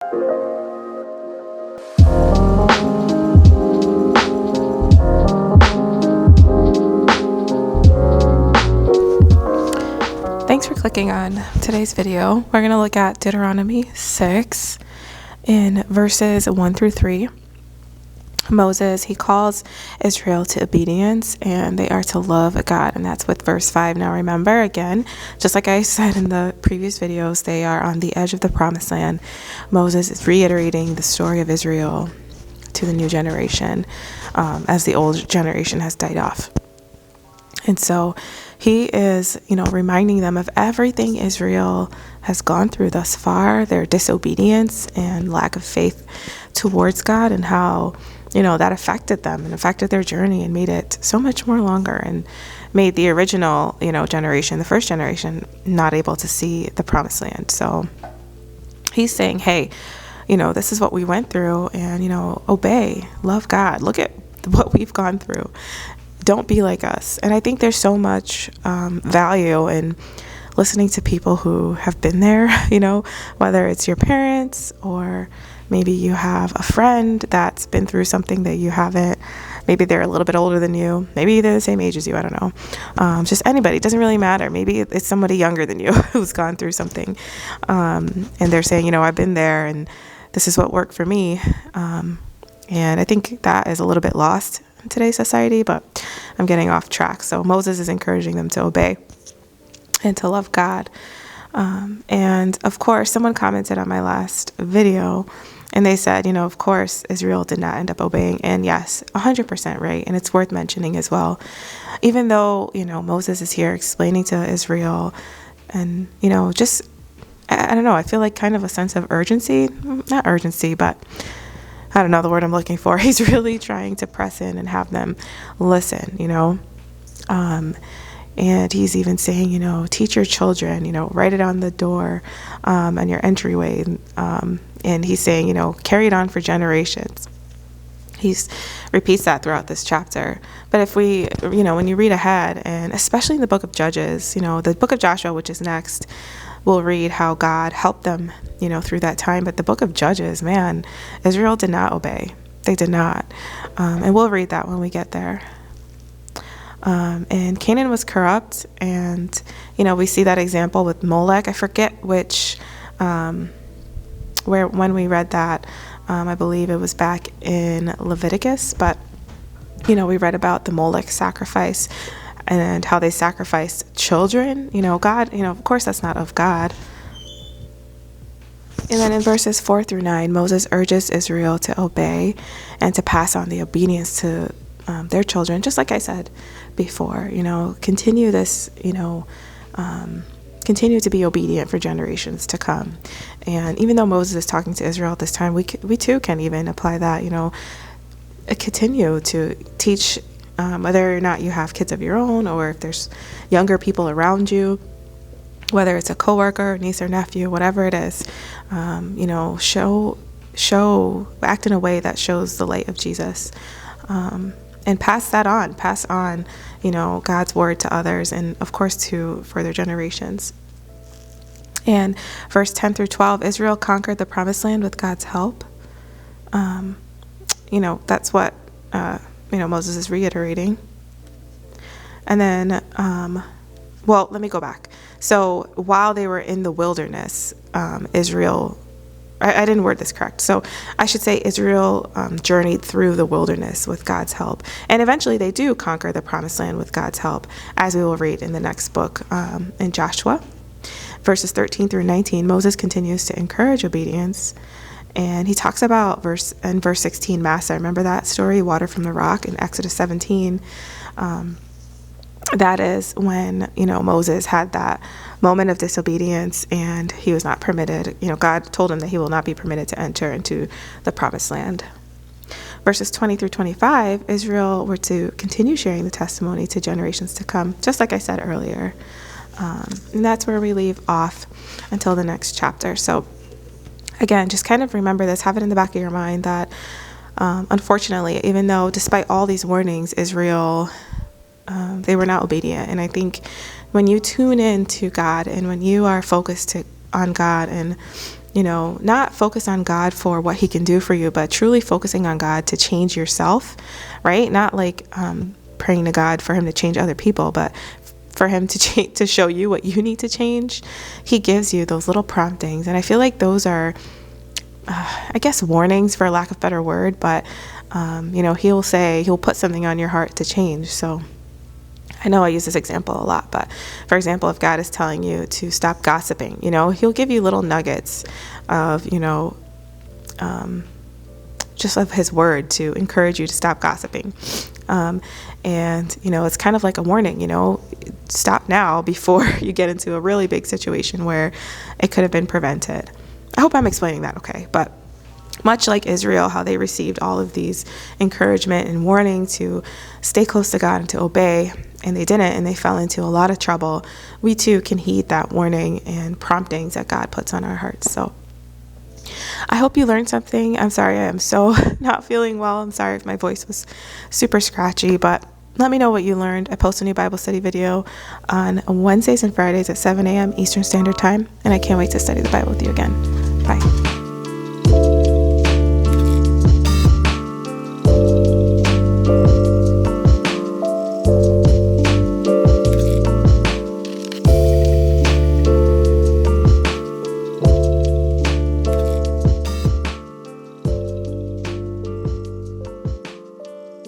Thanks for clicking on today's video. We're going to look at Deuteronomy 6 in verses 1 through 3. Moses, he calls Israel to obedience, and they are to love God, and that's with verse 5. Now remember, again, just like I said in the previous videos, they are on the edge of the promised land. Moses is reiterating the story of Israel to the new generation as the old generation has died off. And so he is, reminding them of everything Israel has gone through thus far, their disobedience and lack of faith towards God, and how, that affected them and affected their journey and made it so much more longer, and made the original, generation, the first generation, not able to see the promised land. So he's saying, hey, this is what we went through, and, obey, love God. Look at what we've gone through. Don't be like us. And I think there's so much value in listening to people who have been there, whether it's your parents, or maybe you have a friend that's been through something that you haven't. Maybe they're a little bit older than you. Maybe they're the same age as you. I don't know. Just anybody. It doesn't really matter. Maybe it's somebody younger than you who's gone through something. And they're saying, I've been there, and this is what worked for me. And I think that is a little bit lost in today's society, but I'm getting off track. So Moses is encouraging them to obey and to love God. And of course, someone commented on my last video, and they said, of course, Israel did not end up obeying. And yes, 100% right. And it's worth mentioning as well, even though, Moses is here explaining to Israel, and, just, I don't know, I feel like kind of a sense of urgency, not urgency, but I don't know the word I'm looking for. He's really trying to press in and have them listen, and he's even saying, teach your children, write it on the door, on your entryway. And he's saying, carry it on for generations. He repeats that throughout this chapter. But if we, when you read ahead, and especially in the book of Judges, the book of Joshua, which is next, we'll read how God helped them, through that time. But the book of Judges, man, Israel did not obey. They did not. And we'll read that when we get there. And Canaan was corrupt. And, we see that example with Molech. I forget which, when we read that, I believe it was back in Leviticus. But, we read about the Molech sacrifice and how they sacrificed children. God, of course that's not of God. And then in verses 4 through 9, Moses urges Israel to obey and to pass on the obedience to their children. Just like I said before, continue this, continue to be obedient for generations to come. And even though Moses is talking to Israel at this time, we too can even apply that, continue to teach, whether or not you have kids of your own, or if there's younger people around you, whether it's a coworker, niece or nephew, whatever it is, act in a way that shows the light of Jesus, and pass on, God's word to others, and of course to further generations. And verse 10 through 12, Israel conquered the promised land with God's help. That's what, Moses is reiterating. And then, let me go back. So while they were in the wilderness, Israel, I didn't word this correct. So I should say Israel journeyed through the wilderness with God's help. And eventually they do conquer the promised land with God's help, as we will read in the next book, in Joshua. Verses 13 through 19, Moses continues to encourage obedience. And he talks about verse 16, Massa. Remember that story, water from the rock, in Exodus 17? That is when, Moses had that moment of disobedience, and he was not permitted. God told him that he will not be permitted to enter into the promised land. Verses 20 through 25, Israel were to continue sharing the testimony to generations to come, just like I said earlier. And that's where we leave off until the next chapter. So again, just kind of remember this, have it in the back of your mind that, unfortunately, even though despite all these warnings, Israel, they were not obedient. And I think when you tune in to God, and when you are focused on God, and not focus on God for what he can do for you, but truly focusing on God to change yourself, right? Not like praying to God for him to change other people, but for him to show you what you need to change. He gives you those little promptings. And I feel like those are, I guess, warnings, for lack of a better word, but he'll put something on your heart to change. So I know I use this example a lot, but for example, if God is telling you to stop gossiping, he'll give you little nuggets of, just of his word to encourage you to stop gossiping. It's kind of like a warning, stop now before you get into a really big situation where it could have been prevented. I hope I'm explaining that okay, but much like Israel, how they received all of these encouragement and warning to stay close to God and to obey, and they didn't, and they fell into a lot of trouble, we too can heed that warning and promptings that God puts on our hearts. So I hope you learned something. I'm sorry I am so not feeling well. I'm sorry if my voice was super scratchy, but let me know what you learned. I post a new Bible study video on Wednesdays and Fridays at 7 a.m. Eastern Standard Time, and I can't wait to study the Bible with you again. Bye.